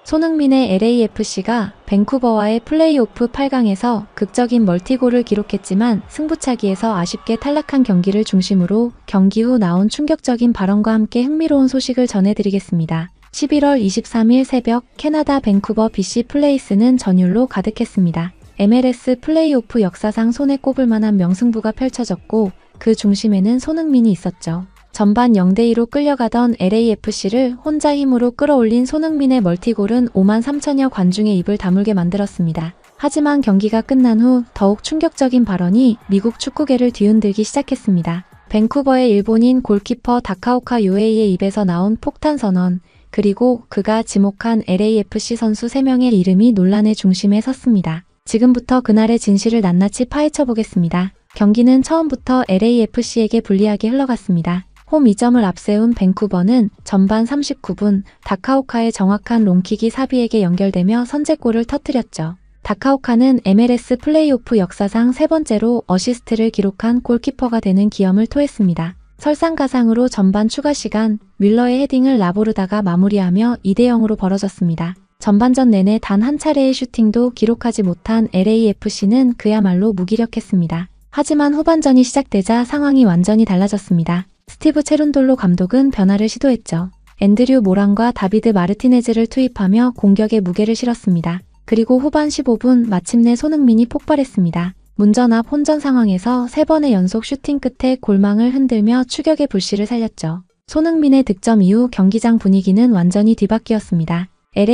손흥민의 LAFC가 밴쿠버와의 플레이오프 8강에서 극적인 멀티골을 기록했지만 승부차기에서 아쉽게 탈락한 경기를 중심으로 경기 후 나온 충격적인 발언과 함께 흥미로운 소식을 전해드리겠습니다. 11월 23일 새벽 캐나다 밴쿠버 BC 플레이스는 전율로 가득했습니다. MLS 플레이오프 역사상 손에 꼽을 만한 명승부가 펼쳐졌고 그 중심에는 손흥민이 있었죠. 전반 0대2로 끌려가던 LAFC를 혼자 힘으로 끌어올린 손흥민의 멀티골은 5만 3천여 관중의 입을 다물게 만들었습니다. 하지만 경기가 끝난 후 더욱 충격적인 발언이 미국 축구계를 뒤흔들기 시작했습니다. 밴쿠버의 일본인 골키퍼 다카오카 요에이의 입에서 나온 폭탄 선언, 그리고 그가 지목한 LAFC 선수 3명의 이름이 논란의 중심에 섰습니다. 지금부터 그날의 진실을 낱낱이 파헤쳐 보겠습니다. 경기는 처음부터 LAFC에게 불리하게 흘러갔습니다. 홈 2점을 앞세운 밴쿠버는 전반 39분 다카오카의 정확한 롱킥이 사비에게 연결되며 선제골을 터뜨렸죠. 다카오카는 MLS 플레이오프 역사상 3번째로 어시스트를 기록한 골키퍼가 되는 기염을 토했습니다. 설상가상으로 전반 추가 시간 뮬러의 헤딩을 라보르다가 마무리하며 2대0으로 벌어졌습니다. 전반전 내내 단 한 차례의 슈팅도 기록하지 못한 LAFC는 그야말로 무기력했습니다. 하지만 후반전이 시작되자 상황이 완전히 달라졌습니다. 스티브 체룬돌로 감독은 변화를 시도했죠. 앤드류 모란과 다비드 마르티네즈를 투입하며 공격에 무게를 실었습니다. 그리고 후반 15분 마침내 손흥민이 폭발했습니다. 문전 앞 혼전 상황에서 3번의 연속 슈팅 끝에 골망을 흔들며 추격의 불씨를 살렸죠. 손흥민의 득점 이후 경기장 분위기는 완전히 뒤바뀌었습니다.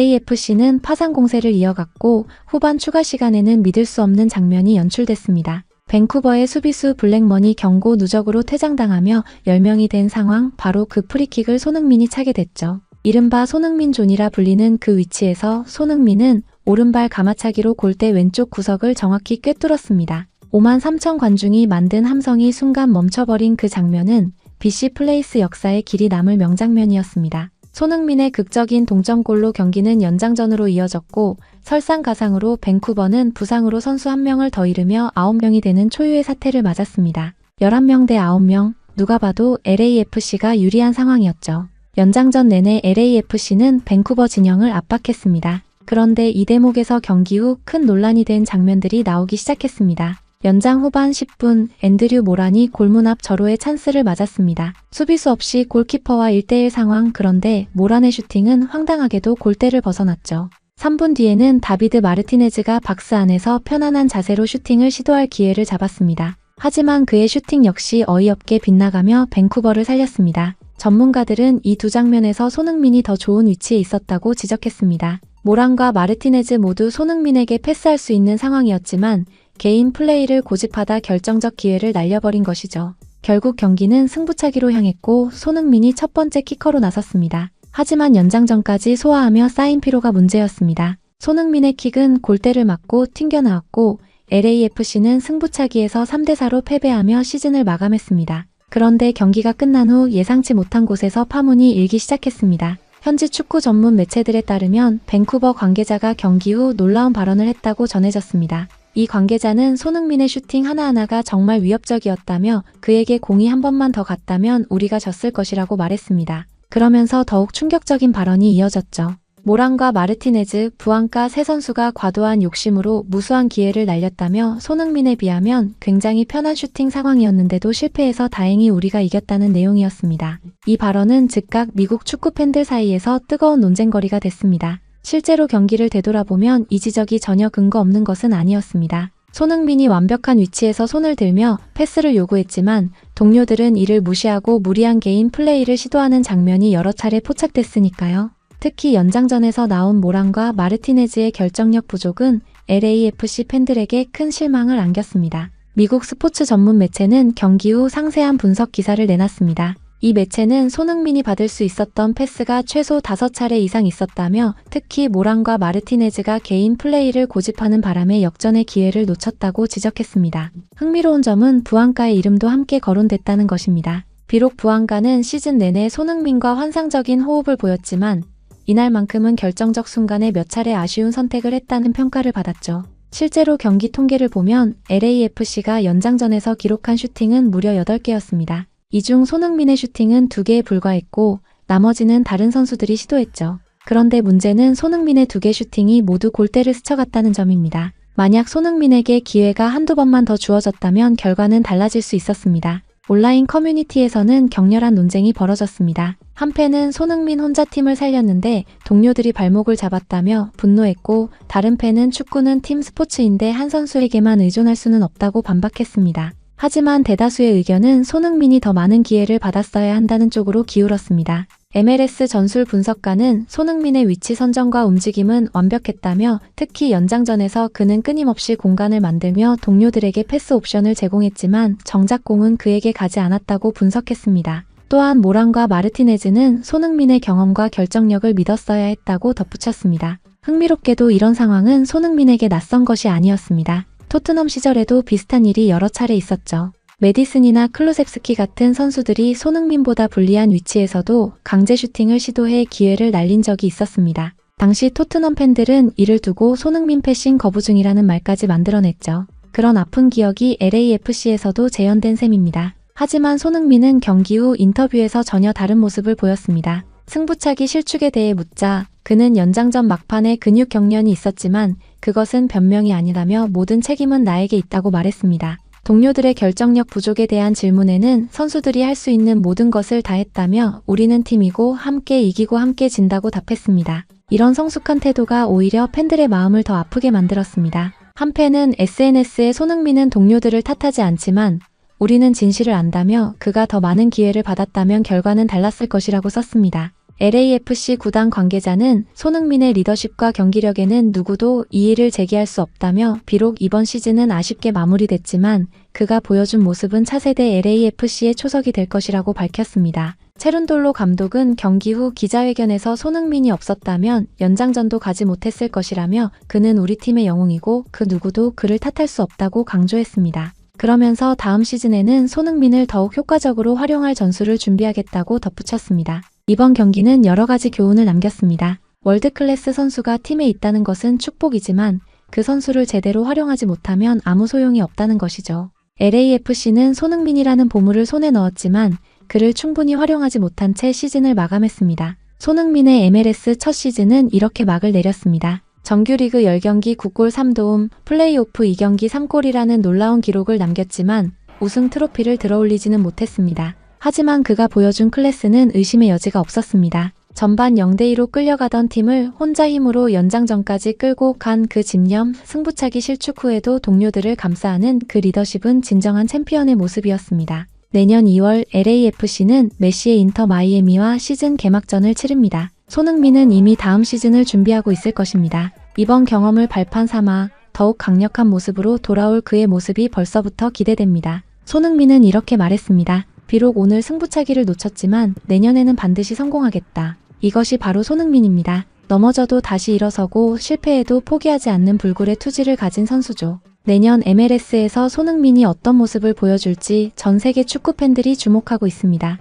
LAFC는 파상 공세를 이어갔고 후반 추가 시간에는 믿을 수 없는 장면이 연출됐습니다. 밴쿠버의 수비수 블랙먼이 경고 누적으로 퇴장당하며 10명이 된 상황, 바로 그 프리킥을 손흥민이 차게 됐죠. 이른바 손흥민 존이라 불리는 그 위치에서 손흥민은 오른발 가마차기로 골대 왼쪽 구석을 정확히 꿰뚫었습니다. 5만 3천 관중이 만든 함성이 순간 멈춰버린 그 장면은 BC 플레이스 역사에 길이 남을 명장면이었습니다. 손흥민의 극적인 동점골로 경기는 연장전으로 이어졌고 설상가상으로 밴쿠버는 부상으로 선수 1명을 더 잃으며 9명이 되는 초유의 사태를 맞았습니다. 11명 대 9명, 누가 봐도 LAFC가 유리한 상황이었죠. 연장전 내내 LAFC는 밴쿠버 진영을 압박했습니다. 그런데 이 대목에서 경기 후 큰 논란이 된 장면들이 나오기 시작했습니다. 연장 후반 10분 앤드류 모란이 골문 앞 절호의 찬스를 맞았습니다. 수비수 없이 골키퍼와 1대1 상황, 그런데 모란의 슈팅은 황당하게도 골대를 벗어났죠. 3분 뒤에는 다비드 마르티네즈가 박스 안에서 편안한 자세로 슈팅을 시도할 기회를 잡았습니다. 하지만 그의 슈팅 역시 어이없게 빗나가며 밴쿠버를 살렸습니다. 전문가들은 이 두 장면에서 손흥민이 더 좋은 위치에 있었다고 지적했습니다. 모란과 마르티네즈 모두 손흥민에게 패스할 수 있는 상황이었지만 개인 플레이를 고집하다 결정적 기회를 날려버린 것이죠. 결국 경기는 승부차기로 향했고 손흥민이 첫 번째 키커로 나섰습니다. 하지만 연장전까지 소화하며 쌓인 피로가 문제였습니다. 손흥민의 킥은 골대를 맞고 튕겨나왔고 LAFC는 승부차기에서 3대4로 패배하며 시즌을 마감했습니다. 그런데 경기가 끝난 후 예상치 못한 곳에서 파문이 일기 시작했습니다. 현지 축구 전문 매체들에 따르면 밴쿠버 관계자가 경기 후 놀라운 발언을 했다고 전해졌습니다. 이 관계자는 손흥민의 슈팅 하나하나가 정말 위협적이었다며 그에게 공이 한 번만 더 갔다면 우리가 졌을 것이라고 말했습니다. 그러면서 더욱 충격적인 발언이 이어졌죠. 모란과 마르티네즈, 부안가 세 선수가 과도한 욕심으로 무수한 기회를 날렸다며 손흥민에 비하면 굉장히 편한 슈팅 상황이었는데도 실패해서 다행히 우리가 이겼다는 내용이었습니다. 이 발언은 즉각 미국 축구 팬들 사이에서 뜨거운 논쟁거리가 됐습니다. 실제로 경기를 되돌아보면 이 지적이 전혀 근거 없는 것은 아니었습니다. 손흥민이 완벽한 위치에서 손을 들며 패스를 요구했지만 동료들은 이를 무시하고 무리한 개인 플레이를 시도하는 장면이 여러 차례 포착됐으니까요. 특히 연장전에서 나온 모란과 마르티네즈의 결정력 부족은 LAFC 팬들에게 큰 실망을 안겼습니다. 미국 스포츠 전문 매체는 경기 후 상세한 분석 기사를 내놨습니다. 이 매체는 손흥민이 받을 수 있었던 패스가 최소 5차례 이상 있었다며 특히 모란과 마르티네즈가 개인 플레이를 고집하는 바람에 역전의 기회를 놓쳤다고 지적했습니다. 흥미로운 점은 부안가의 이름도 함께 거론됐다는 것입니다. 비록 부안가는 시즌 내내 손흥민과 환상적인 호흡을 보였지만 이날만큼은 결정적 순간에 몇 차례 아쉬운 선택을 했다는 평가를 받았죠. 실제로 경기 통계를 보면 LAFC가 연장전에서 기록한 슈팅은 무려 8개였습니다. 이 중 손흥민의 슈팅은 2개에 불과했고 나머지는 다른 선수들이 시도했죠. 그런데 문제는 손흥민의 2개 슈팅이 모두 골대를 스쳐갔다는 점입니다. 만약 손흥민에게 기회가 한두 번만 더 주어졌다면 결과는 달라질 수 있었습니다. 온라인 커뮤니티에서는 격렬한 논쟁이 벌어졌습니다. 한 팬은 손흥민 혼자 팀을 살렸는데 동료들이 발목을 잡았다며 분노했고, 다른 팬은 축구는 팀 스포츠인데 한 선수에게만 의존할 수는 없다고 반박했습니다. 하지만 대다수의 의견은 손흥민이 더 많은 기회를 받았어야 한다는 쪽으로 기울었습니다. MLS 전술 분석가는 손흥민의 위치 선정과 움직임은 완벽했다며, 특히 연장전에서 그는 끊임없이 공간을 만들며 동료들에게 패스 옵션을 제공했지만 정작 공은 그에게 가지 않았다고 분석했습니다. 또한 모란과 마르티네즈는 손흥민의 경험과 결정력을 믿었어야 했다고 덧붙였습니다. 흥미롭게도 이런 상황은 손흥민에게 낯선 것이 아니었습니다. 토트넘 시절에도 비슷한 일이 여러 차례 있었죠. 메디슨이나 클루셉스키 같은 선수들이 손흥민보다 불리한 위치에서도 강제 슈팅을 시도해 기회를 날린 적이 있었습니다. 당시 토트넘 팬들은 이를 두고 손흥민 패싱 거부 중이라는 말까지 만들어냈죠. 그런 아픈 기억이 LAFC에서도 재현된 셈입니다. 하지만 손흥민은 경기 후 인터뷰에서 전혀 다른 모습을 보였습니다. 승부차기 실축에 대해 묻자 그는 연장전 막판에 근육 경련이 있었지만 그것은 변명이 아니라며 모든 책임은 나에게 있다고 말했습니다. 동료들의 결정력 부족에 대한 질문에는 선수들이 할 수 있는 모든 것을 다했다며 우리는 팀이고 함께 이기고 함께 진다고 답했습니다. 이런 성숙한 태도가 오히려 팬들의 마음을 더 아프게 만들었습니다. 한 팬은 SNS에 손흥민은 동료들을 탓하지 않지만 우리는 진실을 안다며 그가 더 많은 기회를 받았다면 결과는 달랐을 것이라고 썼습니다. LAFC 구단 관계자는 손흥민의 리더십과 경기력에는 누구도 이의를 제기할 수 없다며, 비록 이번 시즌은 아쉽게 마무리됐지만 그가 보여준 모습은 차세대 LAFC의 초석이 될 것이라고 밝혔습니다. 체룬돌로 감독은 경기 후 기자회견에서 손흥민이 없었다면 연장전도 가지 못했을 것이라며 그는 우리 팀의 영웅이고 그 누구도 그를 탓할 수 없다고 강조했습니다. 그러면서 다음 시즌에는 손흥민을 더욱 효과적으로 활용할 전술을 준비하겠다고 덧붙였습니다. 이번 경기는 여러 가지 교훈을 남겼습니다. 월드클래스 선수가 팀에 있다는 것은 축복이지만 그 선수를 제대로 활용하지 못하면 아무 소용이 없다는 것이죠. LAFC는 손흥민이라는 보물을 손에 넣었지만 그를 충분히 활용하지 못한 채 시즌을 마감했습니다. 손흥민의 MLS 첫 시즌은 이렇게 막을 내렸습니다. 정규리그 10경기 9골 3도움, 플레이오프 2경기 3골이라는 놀라운 기록을 남겼지만 우승 트로피를 들어올리지는 못했습니다. 하지만 그가 보여준 클래스는 의심의 여지가 없었습니다. 전반 0대2로 끌려가던 팀을 혼자 힘으로 연장전까지 끌고 간 그 집념, 승부차기 실축 후에도 동료들을 감싸는 그 리더십은 진정한 챔피언의 모습이었습니다. 내년 2월 LAFC는 메시의 인터 마이애미와 시즌 개막전을 치릅니다. 손흥민은 이미 다음 시즌을 준비하고 있을 것입니다. 이번 경험을 발판 삼아 더욱 강력한 모습으로 돌아올 그의 모습이 벌써부터 기대됩니다. 손흥민은 이렇게 말했습니다. 비록 오늘 승부차기를 놓쳤지만 내년에는 반드시 성공하겠다. 이것이 바로 손흥민입니다. 넘어져도 다시 일어서고 실패해도 포기하지 않는 불굴의 투지를 가진 선수죠. 내년 MLS에서 손흥민이 어떤 모습을 보여줄지 전 세계 축구 팬들이 주목하고 있습니다.